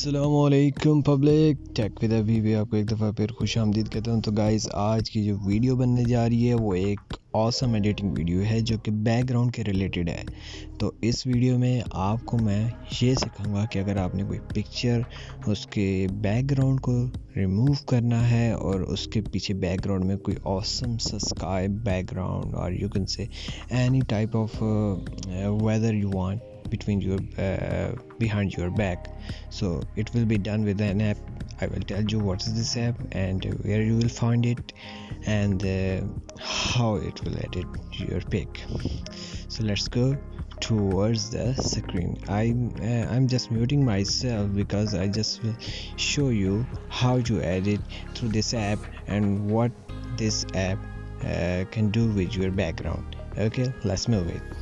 अस्सलामुअलैकुम public take with अभी भी आपको एक दफ़ा फिर खुश आमदीद कहता हूँ। तो गाइज़ आज की जो वीडियो बनने जा रही है वो एक ऑसम एडिटिंग वीडियो है जो कि बैकग्राउंड के रिलेटेड है। तो इस वीडियो में आपको मैं ये सिखाऊंगा कि अगर आपने कोई पिक्चर उसके बैकग्राउंड को रिमूव करना है और उसके पीछे बैकग्राउंड में कोई ऑसम सा स्काई बैकग्राउंड और you can say any type of whether you want between your behind your back, so it will be done with an app. I will tell you what is this app and where you will find it and how it will edit your pic. So let's go towards the screen. I'm just muting myself because I just will show you how to edit through this app and what this app can do with your background. Okay, let's move it.